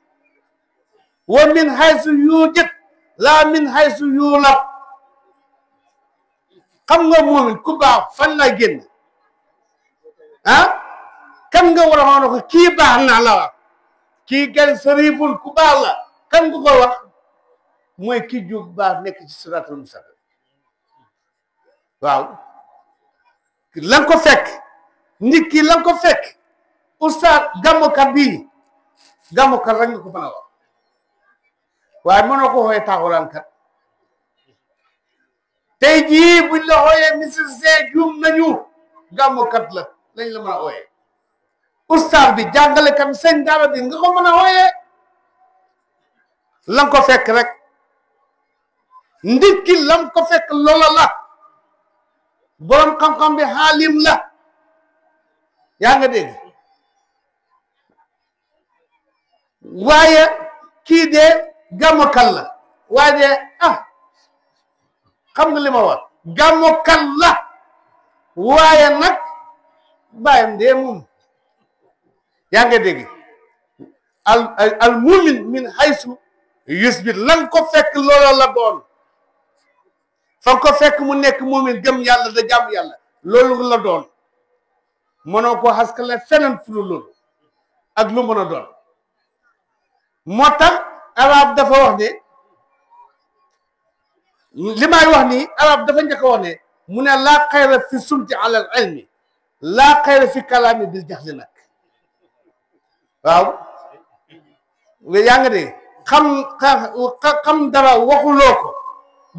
wa min haysu yujit laa min haysu yulab xam nga mumin ku baax fan la génn kan nga war a xool ko kii baax na la wax kii gan sariful ku baax la kan nga ko wax mooy ki jub baax nekk ci siraatul mustaqim waaw lan ko fekk nit ki lan ko fekk oustaz gàmmukat bii gàmmukat rek nga ko mën a wax waaye mënoo ko xooyee taaxuraankat tey jii buñ la xooyee musicien juum nañu gàmmukat lañ la mën a xooyee oustaz bi jàngalekat bi sëñ daara bi nga ko mën a xooyee lan ko fekk rek nit ki lan ko fekk loola la borom xam-xam bi xaalim la yaa nga dégg waaye kii de gàmmukat la waaye de xam nga li ma wax gàmmukat la waaye nag bàyyam de moom yaa nga dégg al mumin min haysu yusbit lan ko fekk loola la doon fa ko fekk mu nekk mumin gëm yàlla da jàmm yàlla loolu la doon mënoo ko xaskale feneen fu loolu ak lu mën a doon moo tax arab dafa wax ne li may wax nii arab dafa njëkk a wax ne mu ne laa xayra fi sumti ala al ilmi laa xayra fi kalaami bil jaxli nag waaw yaa nga de xam dara waxuloo ko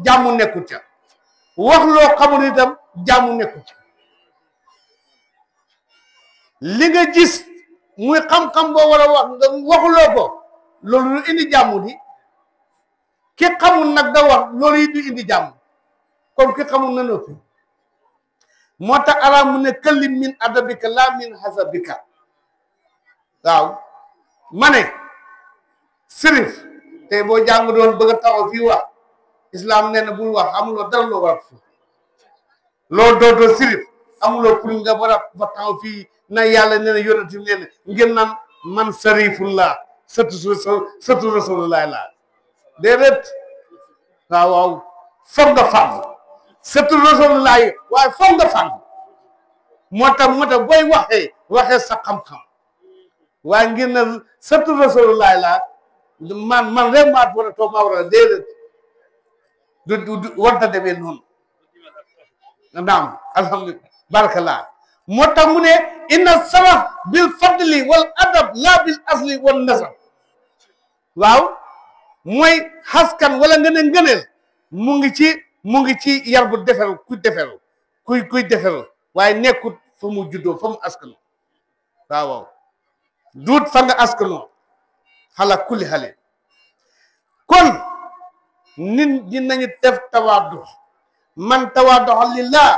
jàmm nekkul ca wax loo xamul itam jàmm nekkul ca li nga gis muy xam-xam boo war a wax nga waxuloo ko loolu lu indi jàmm di ki xamul nag da wax loolu yi du indi jàmm comme ki xamul na noppi moo tax araam mu ne kallim min adabika la min hasabika waaw ma ne sërif tey boo jàng doon bëgg a taxaw fii wax islam nee na bul wax amuloo dara loo war a fi loolu dootoo sërif amuloo pour nga war a fa taxaw fii na yàlla nee na yonati nee na ngeen naan man sarifullah sëtu rasulullah la déedéet waaw foog nga fàgg sëtu rasulullah yi waaye foog nga fàgg moo tax booy waxee sa xam-xam waaye ngeen na sëtu rasulullah la man rek maa war a toog maa war a déedéet du warta demee noonu naam alhamdulillah barakallah moo tax mu ne inna sama bil fadli wal adab la bil asli wal nasab waaw mooy xaskan wala nga ne ngëneel mu ngi ci yar bu deferu kuy deferu waaye nekkut fa mu juddoo fa mu askano waaw duut fa nga askano xala kulli xale kon nit ñi nañu def tawaadu man tawaadaxa lillah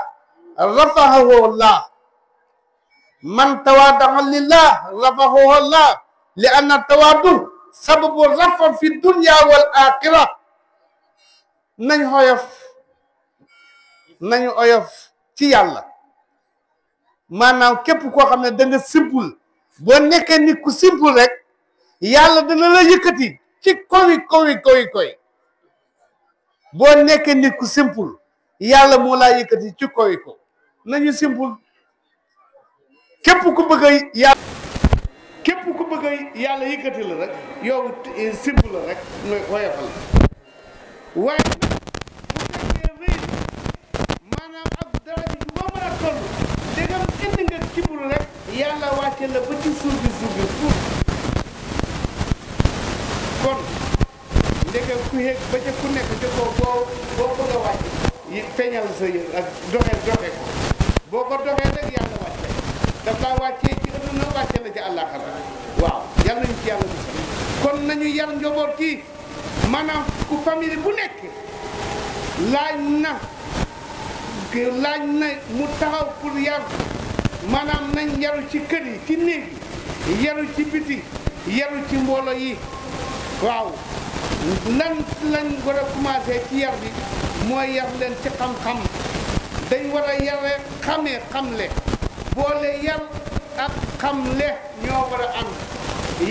rafahahu Allah man tawaadaxa lillah rafahahu Allah li anna tawaadu sababu rafa fi dunya wal axira nañu oyof ci yàlla maanaam képp koo xam ne da nga simple boo nekkee nit ku simple rek yàlla dana la yëkkati ci koy boo nekkee nit ku simple yàlla moo laa yëkkati ci koy ko nañu simple képp ku bëgg yàlla yëkkati la rek yow simple la rek nga woyofal waaye wàcce la ba ci suufi suuf kon ndeke ku yéeg ba ca ku nekk ca ko boo bëgg a wàcc yi feeñal sa yëg ak doxe ko boo ko doxee rek yàlla wàcce daf laa wàccee ci àdduna wàcce la ci àllaaxira waaw yàlla nañu ci yàlla musal kon nañu yar njaboot kii maanaam ku famille bu nekk laaj na mu taxaw pour yar maanaam nañ yaru ci kër yi ci néeg yi yaru ci biti yaru ci mboolo yi waaw lan lañ war a commencé ci yar bi mooy yar leen ci xam-xam dañ war a yare xamee xamle boole yar ak xamle ñoo war a ànd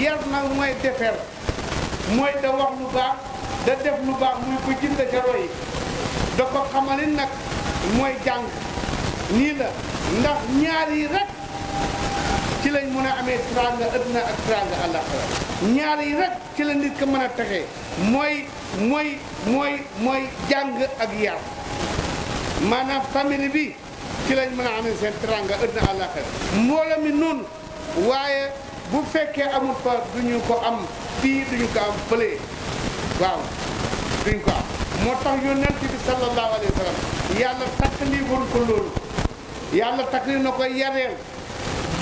yar nag mooy defar mooy da wax lu baax da def lu baax muy ko jënd ca roy da ko xamali nag mooy jàng nii la ndax ñaar yi rek ci lañ mën a amee teraanga àddina ak teraanga àllaaxira ñaar yi rek ci la nit ko mën a texee mooy jàng ak yar maanaam famille bi ci lañ mën a amee seen teraanga àddina àllaaxira mbooloo mi noonu waaye bu fekkee amul fa duñu ko am fii duñu ko am fële waaw duñu ko am moo tax yonent bi sallallahu alayhi wa sallam yàlla takkali woon ko loolu yàlla takkali na koy yareel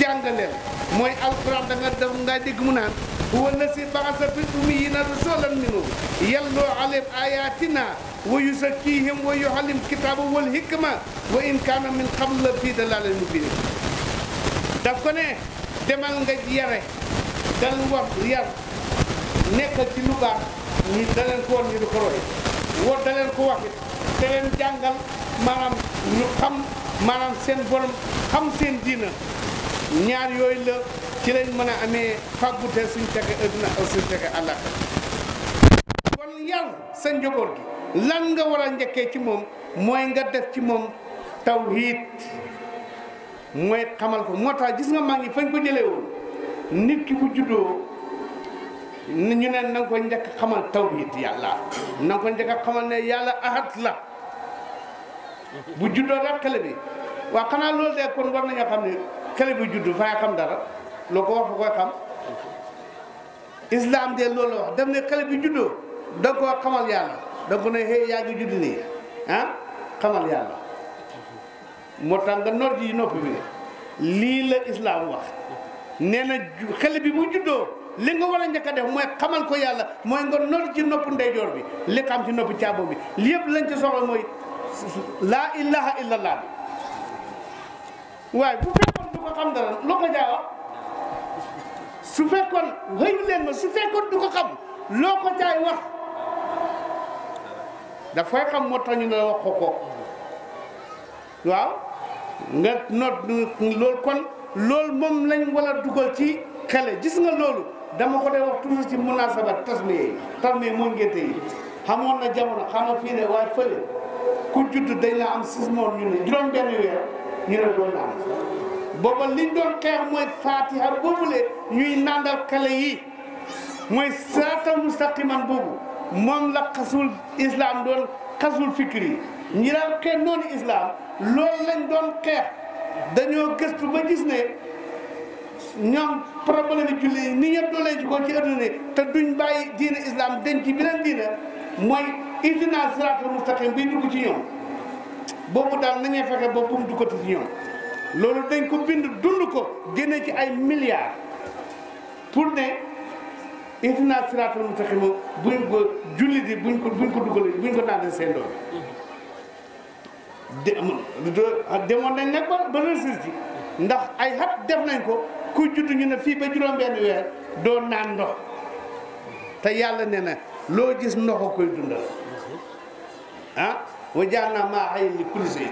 jàngaleel mooy alquran da nga def nga dégg mu naan huwa allasi ba'asa fil ummiyyiina rasuulan minhum yatluu alayhim ayatina wa yuzakkihim wa yu'allimuhum kitaaba wal hikma wa in kaana min qablu la fii dalaalin mubiin daf ko ne demal nga yare dal war yar nekk ci lu baax ñi da leen ko woon ñu di ko roy woo da leen ko waxit te leen jàngal maanaam ñu xam maanaam seen borom xam seen diina ñaar yooyu la ci lañ mën a amee fàggute suñ tege àddina ak suñ tege àllaaxira kon yar sa njaboot gi lan nga war a njëkkee ci moom mooy nga def ci moom tawhiid mooy xamal ko moo tax gis nga maa ngi fañ ko jëlee woon nit ki bu juddoo ñu ne na nga ko njëkk xamal tawhiid yàlla na nga ko njëkk xamal ne yàlla ahad la bu juddoo rek xale bi waaw xanaa loolu de kon war nañoo xam ne xale bi juddu fay xam dara loo ko wax fa koy xam islam de loolu la wax daf ne xale bi juddoo da nga koo xamal yàlla da nga ko ne hey yaa ngi judd nii ah xamal yàlla moo tax nga noor ji noppi bi lii la islam wax nee na xale bi bu juddoo li nga war a njëkk a def mooy xamal ko yàlla mooy nga noor ci nopp ndeyjoor bi li xam ci nopp caabo bi li yëpp lañ ci soxla mooy laa ilaha illallah bi waaye bu fekkoon du ko xam dara loo ko jaawa su fekkoon xëyu leen ma su fekkoon du ko xam loo ko jaay wax dafay xam moo tax ñu ne la wax ko waaw nga noot loolu kon loolu moom lañ war a dugal ci xale gis nga loolu dama ko dee wax toujours ci munaasabat tasmiya mooy ngénte yi xamoon na jamono xam nga fii ne waaye fële ku judd dañ la am 6 mois ñu ne juróom benn weer ñu ne doon naan booba liñ doon xeex mooy fatiha boobule ñuy nandal xale yi mooy siraatal mustaqiman boobu moom la xasul islam doon xasul fikri ñi daan xeex noonu islam loolu lañ doon xeex dañoo gëstu ba gis ne ñoom problème yi julli ni ñëpp doo leen ci ko ci adduna te duñ bàyyi diine islam denc ci beneen diine mooy ihdina siraatal mustaqim bi dugg ci ñoom boobu daal nañuy fexe ba bu mu duggati ci ñoom loolu dañ ko bind dund ko génne ci ay milliards pour ne ihdina siraatal mustaqim buñ ko julli di buñ ko dugalee buñ ko naan seen doom demoon nañ nag ba réussir ci ndax ay xat def nañ ko ku judd ñu ne fii ba juróom-benn weer doo naan ndox te yàlla ne na loo gis ndox a koy dundal ah wa ja'alnaa maa hayyan li kulli shay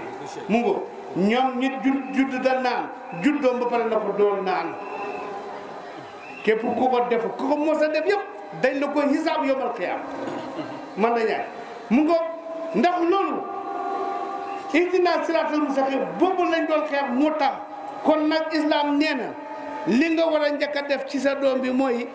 mu ngo ñoom nit judd da naan juddoom ba pare na ko doo naan képp ku ko def ku ko mos a def yëpp dañ la koy hisaab yomal xiyaam man na ñaar mu ngo ndax loolu ihdina siraatal mustaqim boobu lañ doon xeex moo tax kon nag islam nee na li nga war a njëkk a def ci sa doom bi mooy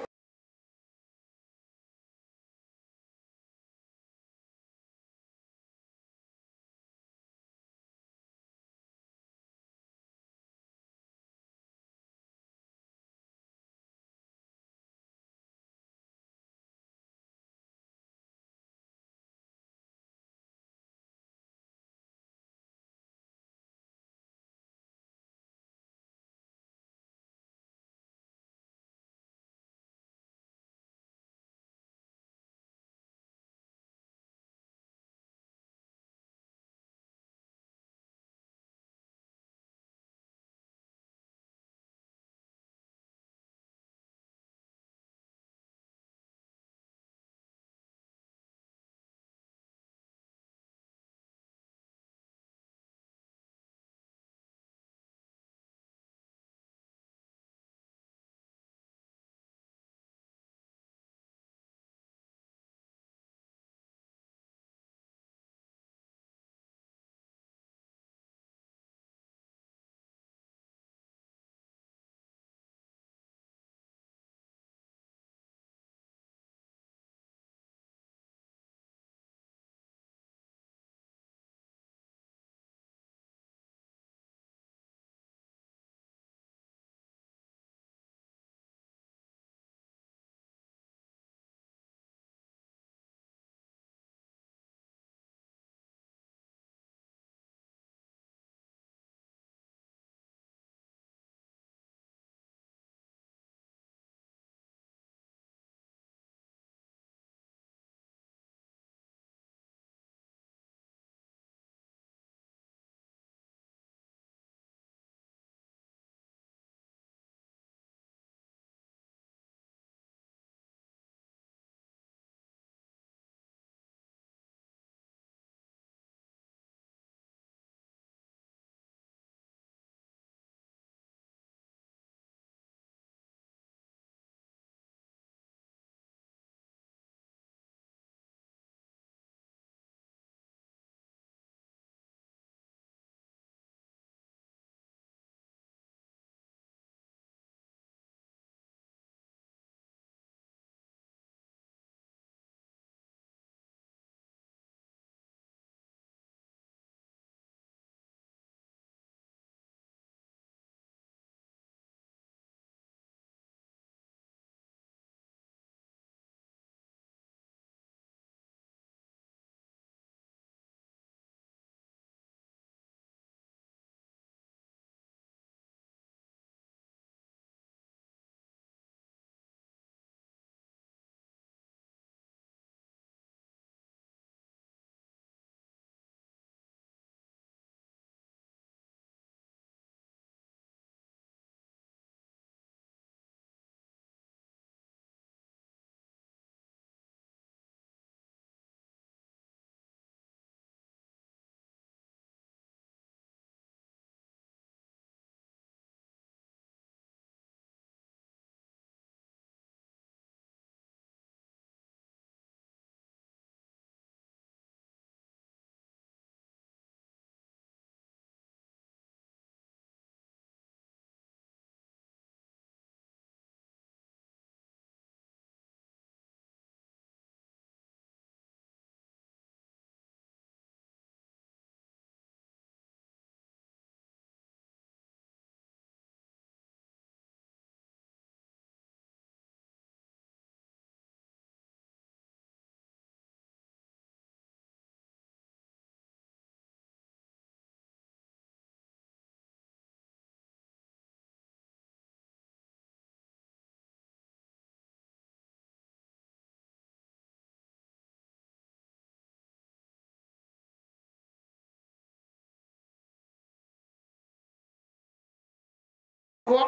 ko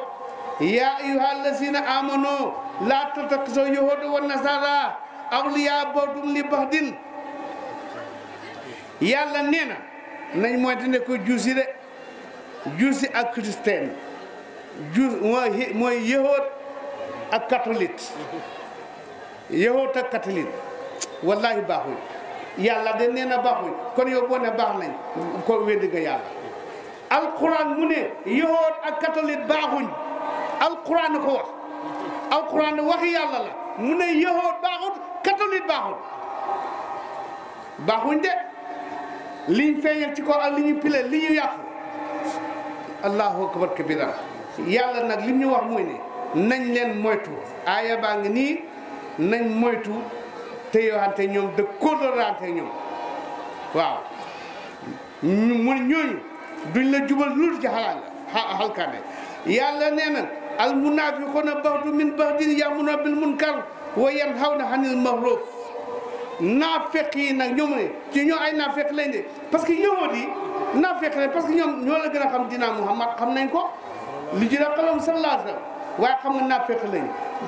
yaa ayyuhal lazina amanu laa tattaxizu yahuuda wa nasaara awliyaa ba'duhum li ba'din yàlla nee na nañ moytu ne ko juusi de juusi ak chrétien juus mooy yahuud ak catholique yahuud ak catholique wallahi baaxuñ yàlla de nee na baaxuñ kon yow boo ne baax nañ ko weddi nga yàlla alquran mu ne yahuud ak catholique baaxuñ alquran ko wax alquran waxi yàlla la mu ne yahuud baaxut catholique baaxuñ de liñ feeñal ci ko ak li ñu pile li ñu yàqu allahu akbar kabira yàlla nag li ñu wax mooy ne nañ leen moytu aaya baa ngi nii nañ moytu te yoxante ñoom de kóodorante ñoom waaw mu ñooñu duñ la jubal lu ci xalkaane yàlla nee na al munafiquna ba'du min ba'din ya'muruna bil munkar wa yanhawna 'anil ma'ruf naafeq yi nag ñoom ne ci ñoo ay naafeq lañ de parce que yahuud yi naafeq lañ parce que ñoom ñoo la gën a xam dinaa Muhammad xam nañ ko li jëra xalam sallallahu alayhi wasallam waaye xam nga naafeq lañ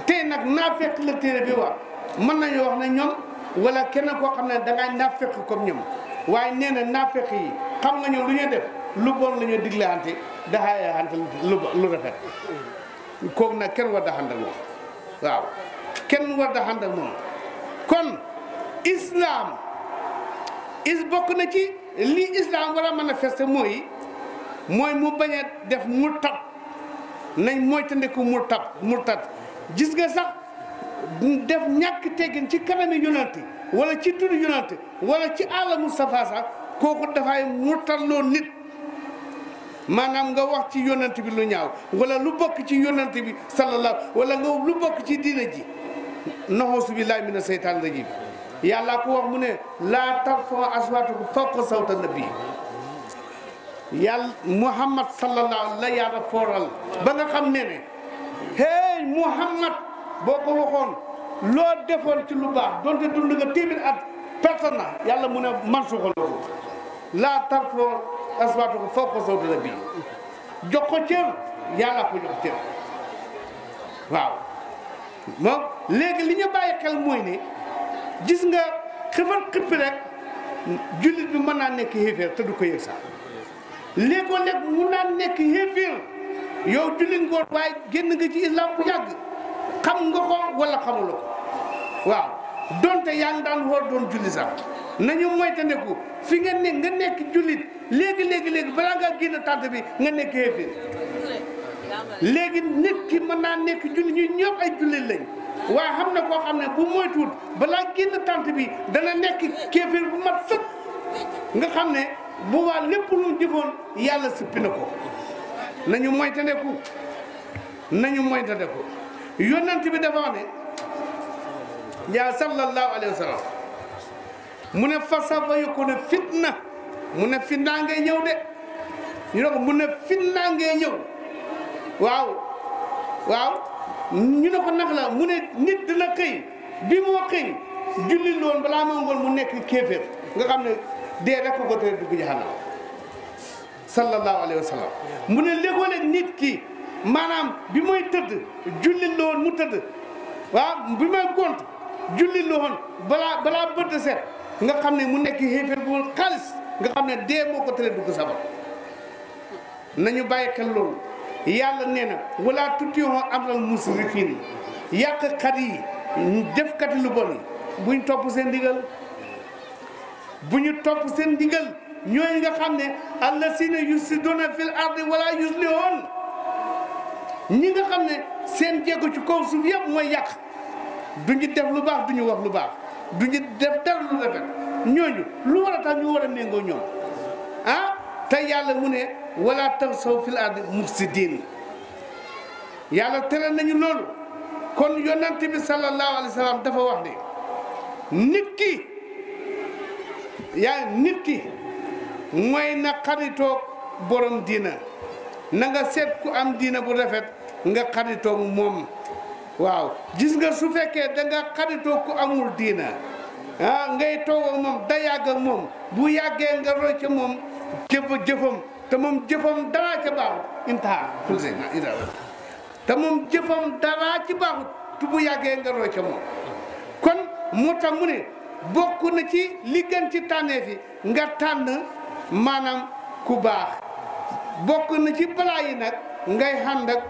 tey nag naafeq la téere bi wax mën nañu wax ne ñoom wala kenn koo xam ne da ngay naafeq comme ñoom waaye nee na naafeq yi xam nga ñoom lu ñuy def lu bon la ñu digleante daxaayante lu rafet kooku nag kenn war da ànd ak moom waaw kenn war da ànd ak moom kon islam bokk na ci li islam war a manifester mooy mu bañ a def murtad nañ moytandiku murtad gis nga sax def ñàkk teggin ci kanami yonent wala ci turu yonent wala ci àlla Mustafa sax kooku dafay murtadloo nit maanaam nga wax ci yonent bi lu ñaaw wala lu bokk ci yonent bi sallallahu wala nga lu bokk ci diina ji naxuusu billahi mina seytaan rajim yàlla ko wax mu ne laa tarfa'u aswaatakum fawqa sawti nabi yàlla Muhammad sallallahu la yàlla fooral ba nga xam ne hey Muhammad boo ko waxoon loo defoon ci lu baax donte dund nga téeméer at perte na yàlla mu ne man suuxal ko laa tarfa'u aswaatakum fawqa sawti nabi jox ko cër yàlla ko jox cër waaw moom léegi li ñu bàyyi xel mooy ne gis nga xifar xippi rek jullit bi mën naa nekk xéeféer te du ko yëg sax léegoo-léeg mun naa nekk xéeféer yow jullit ngoor waaye génn nga ci islam bu yàgg xam nga ko wala xamuloo ko waaw donte yaa ngi daan war doon julli sax nañu moytandiku fi nga nekk jullit léegi balaa ngaa génn tànt bi nga nekk xéeféer léegi nit ki mën naa nekk jullit ñu ñëpp ay jullit lañ waaye xam na koo xam ne bu moytuwul balaa génn tànt bi dana nekk kéeféer bu mat sëkk nga xam ne bu waa lépp lu mu jëfoon yàlla sippi na ko nañu moytandiku yonent bi dafa wax ne yaa sallallahu alayhi wa sallam mu ne fa sawfa yakunu fitna mu ne fitnaa ngay ñëw de ñu ne ko mu ne fitnaa ngay ñëw waaw ñu ne ko nag la mu ne nit dina xëy bi moo xëy julli loon balaa moo ngoon mu nekk kéeféer nga xam ne dee rek ko tere dugg jahannam sallallahu alayhi wa sallam mu ne léegoo-léeg nit ki maanaam bi mooy tëdd julli loon mu tëdd waaw bi may gont julli loon balaa bët set nga xam ne mu nekk kéeféer bu xaalis nga xam ne dee moo ko tere dugg sabar nañu bàyyi xel loolu yàlla nee na wala tutii'u amral musrifiin yàqkat yi defkati lu bon yi buñ topp seen ndigal bu ñu topp seen ndigal ñooñu nga xam ne allazina yufsiduuna fil ardi wala yuslihuun ñi nga xam ne seen jéego ci kaw suuf yëpp mooy yàq duñu def lu baax duñu wax lu baax duñu def dara lu rafet ñooñu lu war a tax ñu war a méngoo ñoom te yàlla mu ne wala tawsaw fil ardi mufsidin yàlla tere nañu loolu kon yonent bi sallallahu alayhi wa sallam dafa wax ne nit ki mooy na xaritoog borom diina na nga seet ku am diina bu rafet nga xaritoog moom waaw gis nga su fekkee da nga xaritoog ku amul diina ngay toog ak moom da yàgg ak moom bu yàggee nga roy ca moom jëfam te moom jëfam dara ca baax intaha te moom jëfam dara ci baaxut tu bu yàggee nga roy ca moom kon moo tax mu ne bokk na ci li gën ci tànneef yi nga tànn maanaam ku baax bokk na ci balaa yi nag ngay ànd ak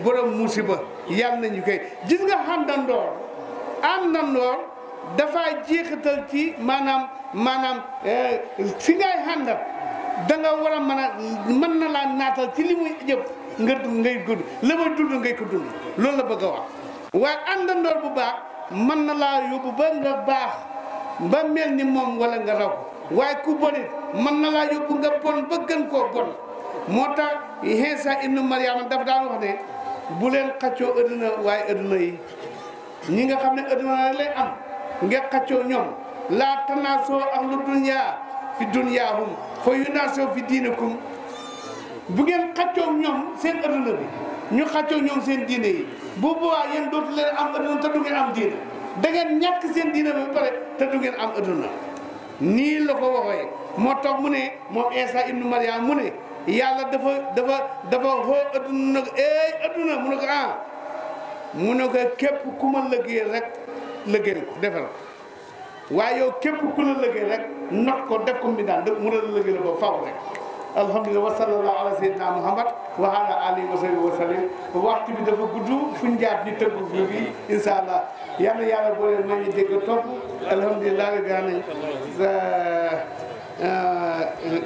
borom musiba yàlla nañu koy gis nga àndandoor dafa jeexital ci maanaam si ngay àndal da nga war a mën na laa naatal ci li muy jëf ngay gudd la muy dund ngay ko dund loolu la bëgg a wax waaye àndandoor bu baax mën na laa yóbbu ba nga baax ba mel ni moom wala nga raw waaye ku bonit mën na laa yóbbu nga bon ba gën koo bon moo tax Iisa ibnu Maryama dafa daan wax ne bu leen xaccoo adduna waaye adduna yi ñi nga xam ne adduna lay am nga xaccoo ñoom laa tanaasoo ahlu dunya fi dunyaahum fa yunaasoo fi diinikum bu ngeen xaccoo ñoom seen adduna bi ñu xaccoo ñoom seen diine yi bu boobaa yéen dootu leen am adduna te du ngeen am diine da ngeen ñàkk seen diine ba pare te du ngeen am adduna nii la ko waxee moo tax mu ne moom Iisa ibnu Maryam mu ne yàlla dafa xoo adduna nag adduna mu ne ko mu ne ko képp ku ma lëggee rek lëggee ko defal ko waaye yow képp ku la lëggee rek not ko def ko mi daan mu ne la lëggee la ba faw rek alhamdulilah wa sallallahu ala sayyidina muhammad wa ala alihi wa sahbihi wa sallim waxtu bi dafa gudd fuñ jaar di tëggu bi incha allah yàlla boole ma ñu dégg topp alhamdulilah rabbil alamin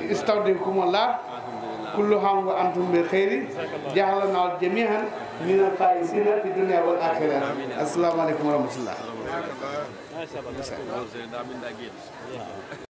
istawdikumullah kullu ham wa antum bi khayri ja'alna jami'an min al-faizina fi dunya wal akhirah assalamu alaikum wa rahmatullah